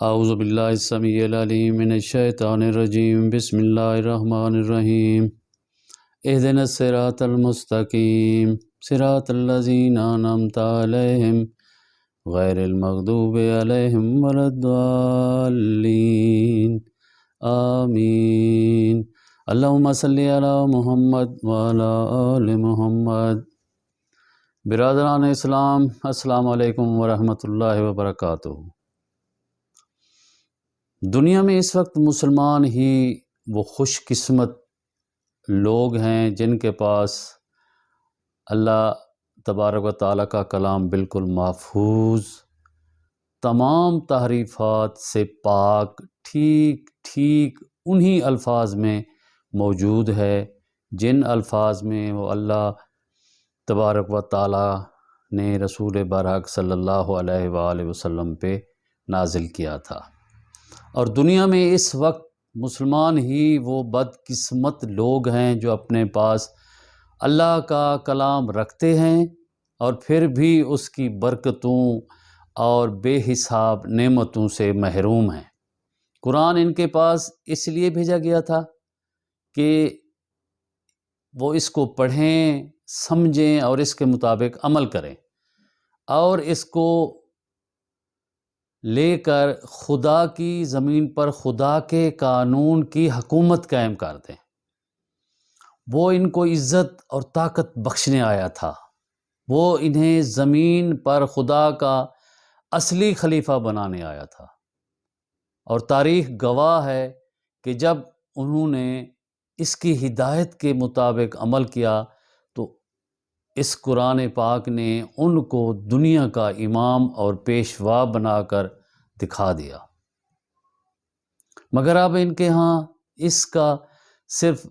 اعوذ باللہ السمیع العلیم من الشیطان الرجیم بسم اللہ الرحمن الرحیم اہدنا الصراط المستقیم صراط الذین انعمت علیہم غیر المغضوب علیہم ولا الضالین آمین۔ اللہم صلی علی محمد وعلی آل محمد۔ برادران اسلام، السلام علیکم ورحمۃ اللہ وبرکاتہ۔ دنیا میں اس وقت مسلمان ہی وہ خوش قسمت لوگ ہیں جن کے پاس اللہ تبارک و تعالیٰ کا کلام بالکل محفوظ، تمام تحریفات سے پاک، ٹھیک انہی الفاظ میں موجود ہے جن الفاظ میں وہ اللہ تبارک و تعالیٰ نے رسول برحق صلی اللہ علیہ وآلہ وسلم پہ نازل کیا تھا۔ اور دنیا میں اس وقت مسلمان ہی وہ بدقسمت لوگ ہیں جو اپنے پاس اللہ کا کلام رکھتے ہیں اور پھر بھی اس کی برکتوں اور بے حساب نعمتوں سے محروم ہیں۔ قرآن ان کے پاس اس لیے بھیجا گیا تھا کہ وہ اس کو پڑھیں، سمجھیں اور اس کے مطابق عمل کریں اور اس کو لے کر خدا کی زمین پر خدا کے قانون کی حکومت قائم کر دیں۔ وہ ان کو عزت اور طاقت بخشنے آیا تھا، وہ انہیں زمین پر خدا کا اصلی خلیفہ بنانے آیا تھا۔ اور تاریخ گواہ ہے کہ جب انہوں نے اس کی ہدایت کے مطابق عمل کیا تو اس قرآن پاک نے ان کو دنیا کا امام اور پیشوا بنا کر دکھا دیا۔ مگر اب ان کے ہاں اس کا صرف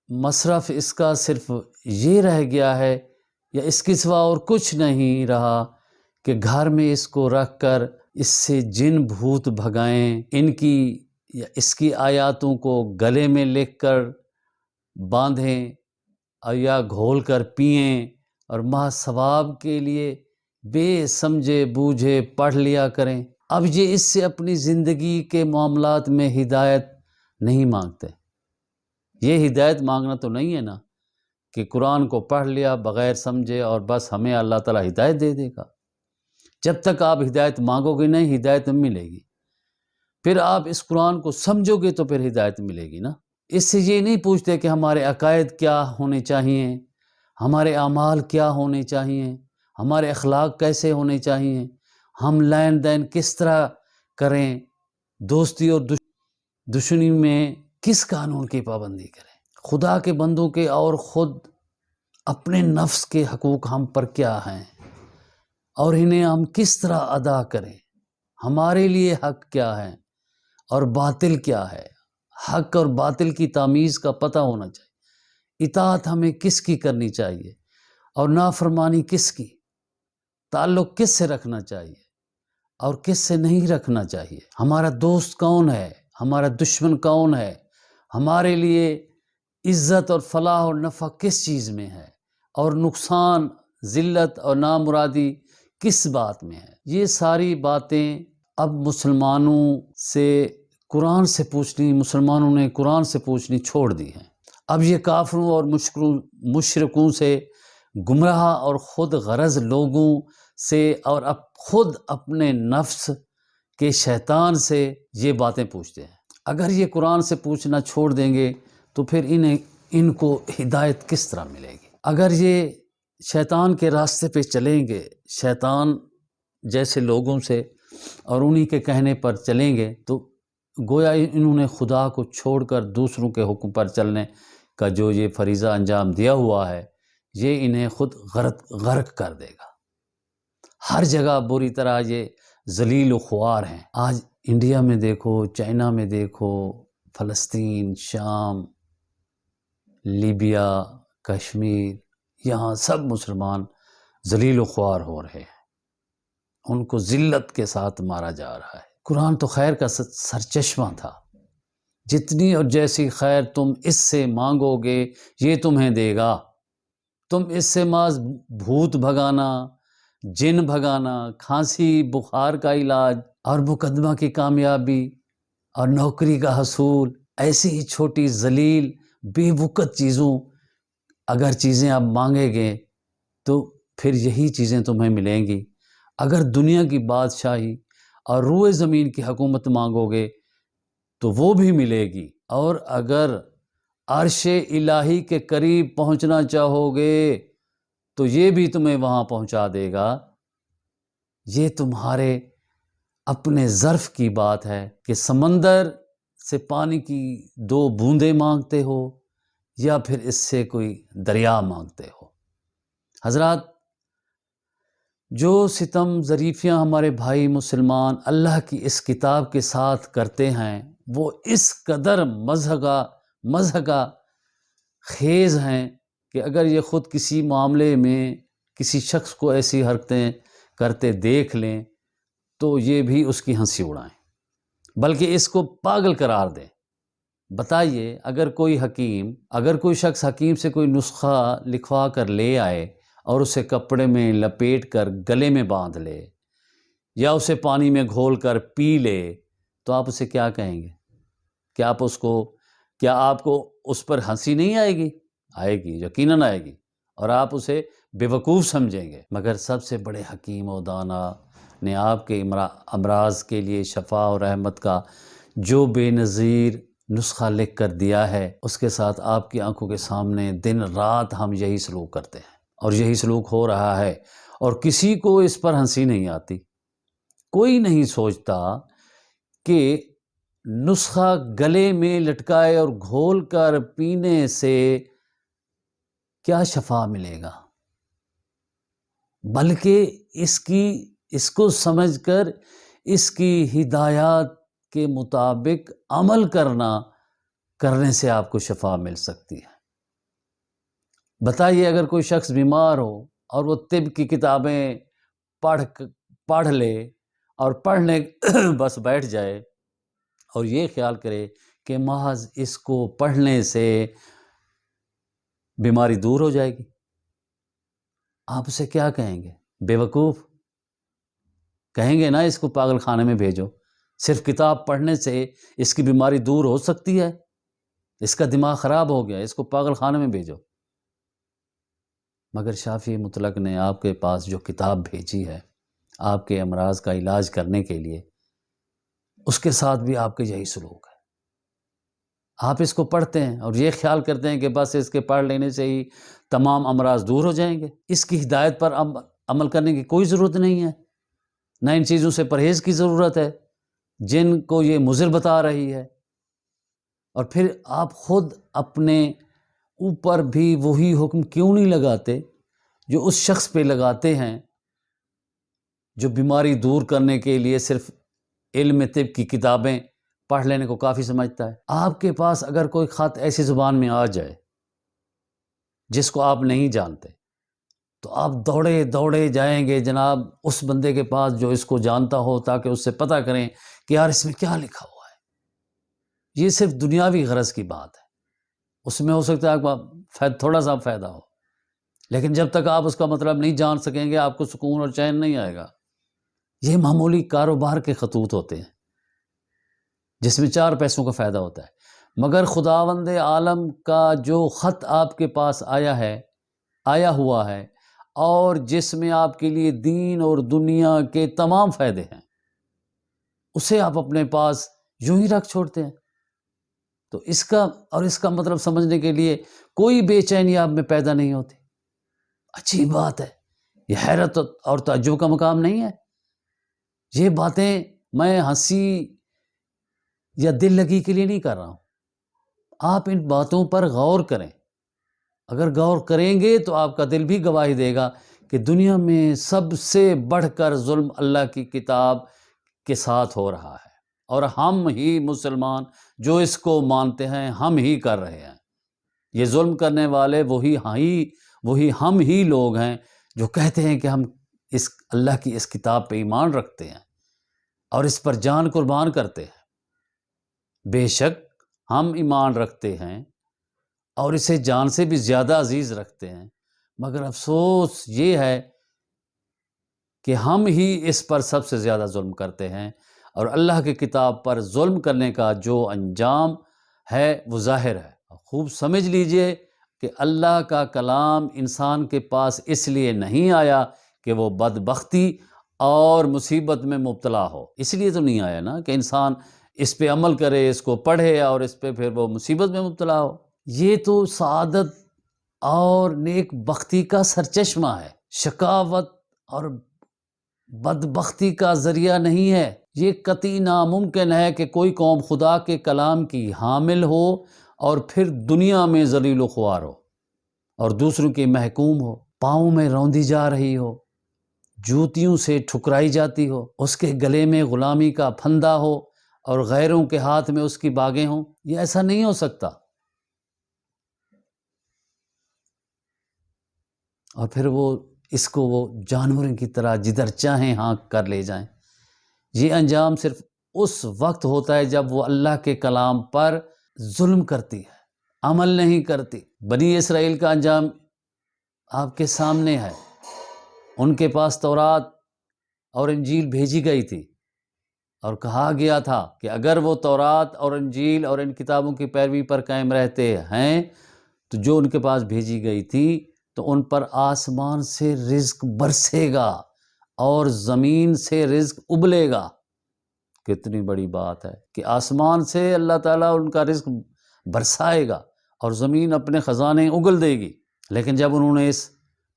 مصرف اس کا صرف یہ رہ گیا ہے یا اس کے سوا اور کچھ نہیں رہا کہ گھر میں اس کو رکھ کر اس سے جن بھوت بھگائیں، ان کی یا اس کی آیاتوں کو گلے میں لکھ کر باندھیں یا گھول کر پئیں اور محض ثواب کے لیے بے سمجھے بوجھے پڑھ لیا کریں۔ اب یہ اس سے اپنی زندگی کے معاملات میں ہدایت نہیں مانگتے۔ یہ ہدایت مانگنا تو نہیں ہے نا کہ قرآن کو پڑھ لیا بغیر سمجھے اور بس ہمیں اللہ تعالیٰ ہدایت دے دے گا۔ جب تک آپ ہدایت مانگو گے نہیں، ہدایت نہیں ملے گی۔ پھر آپ اس قرآن کو سمجھو گے تو پھر ہدایت ملے گی نا۔ اس سے یہ نہیں پوچھتے کہ ہمارے عقائد کیا ہونے چاہیے، ہمارے اعمال کیا ہونے چاہیے، ہمارے اخلاق کیسے ہونے چاہیے، ہم لین دین کس طرح کریں، دوستی اور دشمنی میں کس قانون کی پابندی کریں، خدا کے بندوں کے اور خود اپنے نفس کے حقوق ہم پر کیا ہیں اور انہیں ہم کس طرح ادا کریں، ہمارے لیے حق کیا ہے اور باطل کیا ہے، حق اور باطل کی تمیز کا پتہ ہونا چاہیے، اطاعت ہمیں کس کی کرنی چاہیے اور نافرمانی کس کی، تعلق کس سے رکھنا چاہیے اور کس سے نہیں رکھنا چاہیے، ہمارا دوست کون ہے، ہمارا دشمن کون ہے، ہمارے لیے عزت اور فلاح اور نفع کس چیز میں ہے اور نقصان، ذلت اور نامرادی کس بات میں ہے۔ یہ ساری باتیں اب مسلمانوں نے قرآن سے پوچھنی چھوڑ دی ہیں۔ اب یہ کافروں اور مشرکوں سے، گمراہ اور خود غرض لوگوں سے اور خود اپنے نفس کے شیطان سے یہ باتیں پوچھتے ہیں۔ اگر یہ قرآن سے پوچھنا چھوڑ دیں گے تو پھر ان کو ہدایت کس طرح ملے گی؟ اگر یہ شیطان کے راستے پہ چلیں گے، شیطان جیسے لوگوں سے اور انہی کے کہنے پر چلیں گے تو گویا انہوں نے خدا کو چھوڑ کر دوسروں کے حکم پر چلنے کا جو یہ فریضہ انجام دیا ہوا ہے، یہ انہیں خود غرق کر دے گا۔ ہر جگہ بری طرح یہ ذلیل و خوار ہیں۔ آج انڈیا میں دیکھو، چائنا میں دیکھو، فلسطین، شام، لیبیا، کشمیر، یہاں سب مسلمان ذلیل و خوار ہو رہے ہیں، ان کو ذلت کے ساتھ مارا جا رہا ہے۔ قرآن تو خیر کا سرچشمہ تھا، جتنی اور جیسی خیر تم اس سے مانگو گے یہ تمہیں دے گا۔ تم اس سے محض بھوت بھگانا، جن بھگانا، کھانسی بخار کا علاج، اور مقدمہ کی کامیابی اور نوکری کا حصول، ایسی ہی چھوٹی ذلیل بے وقت چیزوں اگر چیزیں آپ مانگیں گے تو پھر یہی چیزیں تمہیں ملیں گی۔ اگر دنیا کی بادشاہی اور روئے زمین کی حکومت مانگو گے تو وہ بھی ملے گی، اور اگر عرش الہی کے قریب پہنچنا چاہو گے تو یہ بھی تمہیں وہاں پہنچا دے گا۔ یہ تمہارے اپنے ظرف کی بات ہے کہ سمندر سے پانی کی 2 بوندیں مانگتے ہو یا پھر اس سے کوئی دریا مانگتے ہو۔ حضرات، جو ستم ظریفیاں ہمارے بھائی مسلمان اللہ کی اس کتاب کے ساتھ کرتے ہیں وہ اس قدر مضحکہ خیز ہیں کہ اگر یہ خود کسی معاملے میں کسی شخص کو ایسی حرکتیں کرتے دیکھ لیں تو یہ بھی اس کی ہنسی اڑائیں، بلکہ اس کو پاگل قرار دیں۔ بتائیے، اگر کوئی شخص حکیم سے کوئی نسخہ لکھوا کر لے آئے اور اسے کپڑے میں لپیٹ کر گلے میں باندھ لے یا اسے پانی میں گھول کر پی لے تو آپ اسے کیا کہیں گے؟ کیا آپ کو اس پر ہنسی نہیں آئے گی؟ آئے گی، یقیناً آئے گی، اور آپ اسے بیوقوف سمجھیں گے۔ مگر سب سے بڑے حکیم و دانا نے آپ کے امراض کے لیے شفا اور رحمت کا جو بے نظیر نسخہ لکھ کر دیا ہے، اس کے ساتھ آپ کی آنکھوں کے سامنے دن رات ہم یہی سلوک کرتے ہیں، اور یہی سلوک ہو رہا ہے، اور کسی کو اس پر ہنسی نہیں آتی۔ کوئی نہیں سوچتا کہ نسخہ گلے میں لٹکائے اور گھول کر پینے سے کیا شفا ملے گا، بلکہ اس کو سمجھ کر اس کی ہدایات کے مطابق عمل کرنے سے آپ کو شفا مل سکتی ہے۔ بتائیے، اگر کوئی شخص بیمار ہو اور وہ طب کی کتابیں پڑھ لے اور پڑھنے بس بیٹھ جائے اور یہ خیال کرے کہ محض اس کو پڑھنے سے بیماری دور ہو جائے گی، آپ اسے کیا کہیں گے؟ بیوقوف کہیں گے نا، اس کو پاگل خانے میں بھیجو، صرف کتاب پڑھنے سے اس کی بیماری دور ہو سکتی ہے، اس کا دماغ خراب ہو گیا، اس کو پاگل خانے میں بھیجو۔ مگر شافی مطلق نے آپ کے پاس جو کتاب بھیجی ہے آپ کے امراض کا علاج کرنے کے لیے، اس کے ساتھ بھی آپ کا یہی سلوک ہے۔ آپ اس کو پڑھتے ہیں اور یہ خیال کرتے ہیں کہ بس اس کے پڑھ لینے سے ہی تمام امراض دور ہو جائیں گے۔ اس کی ہدایت پر عمل کرنے کی کوئی ضرورت نہیں ہے، نہ ان چیزوں سے پرہیز کی ضرورت ہے جن کو یہ مضر بتا رہی ہے۔ اور پھر آپ خود اپنے اوپر بھی وہی حکم کیوں نہیں لگاتے جو اس شخص پہ لگاتے ہیں جو بیماری دور کرنے کے لیے صرف علم طب کی کتابیں پڑھ لینے کو کافی سمجھتا ہے؟ آپ کے پاس اگر کوئی خط ایسی زبان میں آ جائے جس کو آپ نہیں جانتے تو آپ دوڑے جائیں گے جناب اس بندے کے پاس جو اس کو جانتا ہو، تاکہ اس سے پتہ کریں کہ یار اس میں کیا لکھا ہوا ہے۔ یہ صرف دنیاوی غرض کی بات ہے، اس میں ہو سکتا ہے آپ کو تھوڑا سا فائدہ ہو، لیکن جب تک آپ اس کا مطلب نہیں جان سکیں گے آپ کو سکون اور چین نہیں آئے گا۔ یہ معمولی کاروبار کے خطوط ہوتے ہیں جس میں 4 پیسوں کا فائدہ ہوتا ہے، مگر خداوند عالم کا جو خط آپ کے پاس آیا ہوا ہے اور جس میں آپ کے لیے دین اور دنیا کے تمام فائدے ہیں، اسے آپ اپنے پاس یوں ہی رکھ چھوڑتے ہیں۔ تو اس کا مطلب سمجھنے کے لیے کوئی بے چینی آپ میں پیدا نہیں ہوتی۔ اچھی بات ہے، یہ حیرت اور تعجب کا مقام نہیں ہے۔ یہ باتیں میں ہنسی یا دل لگی کے لیے نہیں کر رہا ہوں، آپ ان باتوں پر غور کریں۔ اگر غور کریں گے تو آپ کا دل بھی گواہی دے گا کہ دنیا میں سب سے بڑھ کر ظلم اللہ کی کتاب کے ساتھ ہو رہا ہے، اور ہم ہی مسلمان جو اس کو مانتے ہیں ہم ہی کر رہے ہیں۔ یہ ظلم کرنے والے وہی ہم ہی لوگ ہیں جو کہتے ہیں کہ ہم اس اللہ کی اس کتاب پہ ایمان رکھتے ہیں اور اس پر جان قربان کرتے ہیں۔ بے شک ہم ایمان رکھتے ہیں اور اسے جان سے بھی زیادہ عزیز رکھتے ہیں، مگر افسوس یہ ہے کہ ہم ہی اس پر سب سے زیادہ ظلم کرتے ہیں، اور اللہ کی کتاب پر ظلم کرنے کا جو انجام ہے وہ ظاہر ہے۔ خوب سمجھ لیجئے کہ اللہ کا کلام انسان کے پاس اس لیے نہیں آیا کہ وہ بدبختی اور مصیبت میں مبتلا ہو، اس لیے تو نہیں آیا نا کہ انسان اس پہ عمل کرے، اس کو پڑھے اور اس پہ پھر وہ مصیبت میں مبتلا ہو۔ یہ تو سعادت اور نیک بختی کا سرچشمہ ہے، شقاوت اور بدبختی کا ذریعہ نہیں ہے۔ یہ قطعی ناممکن ہے کہ کوئی قوم خدا کے کلام کی حامل ہو اور پھر دنیا میں ذلیل و خوار ہو اور دوسروں کی محکوم ہو، پاؤں میں روندی جا رہی ہو، جوتیوں سے ٹھکرائی جاتی ہو، اس کے گلے میں غلامی کا پھندہ ہو اور غیروں کے ہاتھ میں اس کی باغیں ہوں۔ یہ ایسا نہیں ہو سکتا۔ اور پھر وہ اس کو وہ جانوروں کی طرح جدھر چاہیں ہانک کر لے جائیں۔ یہ انجام صرف اس وقت ہوتا ہے جب وہ اللہ کے کلام پر ظلم کرتی ہے، عمل نہیں کرتی۔ بنی اسرائیل کا انجام آپ کے سامنے ہے۔ ان کے پاس تورات اور انجیل بھیجی گئی تھی اور کہا گیا تھا کہ اگر وہ تورات اور انجیل اور ان کتابوں کی پیروی پر قائم رہتے ہیں تو جو ان کے پاس بھیجی گئی تھی تو ان پر آسمان سے رزق برسے گا اور زمین سے رزق ابلے گا۔ کتنی بڑی بات ہے کہ آسمان سے اللہ تعالیٰ ان کا رزق برسائے گا اور زمین اپنے خزانے اگل دے گی۔ لیکن جب انہوں نے اس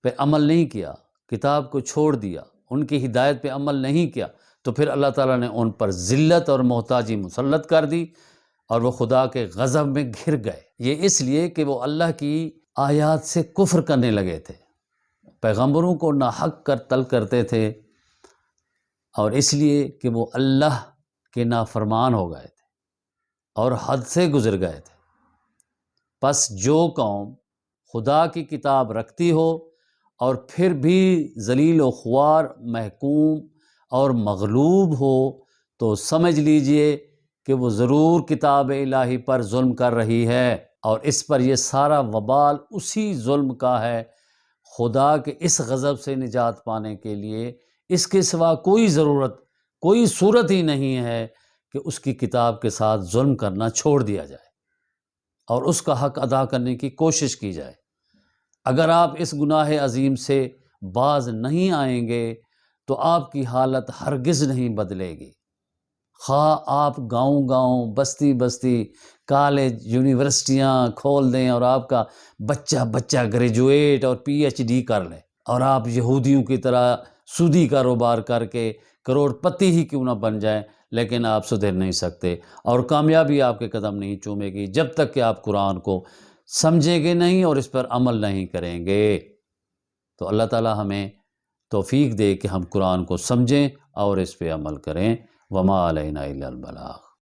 پہ عمل نہیں کیا، کتاب کو چھوڑ دیا، ان کی ہدایت پہ عمل نہیں کیا، تو پھر اللہ تعالیٰ نے ان پر ذلت اور محتاجی مسلط کر دی اور وہ خدا کے غضب میں گھر گئے۔ یہ اس لیے کہ وہ اللہ کی آیات سے کفر کرنے لگے تھے، پیغمبروں کو ناحق قتل کرتے تھے، اور اس لیے کہ وہ اللہ کے نافرمان ہو گئے تھے اور حد سے گزر گئے تھے۔ پس جو قوم خدا کی کتاب رکھتی ہو اور پھر بھی ذلیل و خوار، محکوم اور مغلوب ہو، تو سمجھ لیجئے کہ وہ ضرور کتاب الہی پر ظلم کر رہی ہے، اور اس پر یہ سارا وبال اسی ظلم کا ہے۔ خدا کے اس غضب سے نجات پانے کے لیے اس کے سوا کوئی ضرورت، کوئی صورت ہی نہیں ہے کہ اس کی کتاب کے ساتھ ظلم کرنا چھوڑ دیا جائے اور اس کا حق ادا کرنے کی کوشش کی جائے۔ اگر آپ اس گناہ عظیم سے باز نہیں آئیں گے تو آپ کی حالت ہرگز نہیں بدلے گی۔ خواہ آپ گاؤں گاؤں، بستی بستی، کالج، یونیورسٹیاں کھول دیں اور آپ کا بچہ گریجویٹ اور پی ایچ ڈی کر لے، اور آپ یہودیوں کی طرح سودی کاروبار کر کے کروڑ پتی ہی کیوں نہ بن جائیں، لیکن آپ سدھر نہیں سکتے اور کامیابی آپ کے قدم نہیں چومے گی جب تک کہ آپ قرآن کو سمجھیں گے نہیں اور اس پر عمل نہیں کریں گے۔ تو اللہ تعالی ہمیں توفیق دے کہ ہم قرآن کو سمجھیں اور اس پہ عمل کریں۔ وما علینا الا البلاغ۔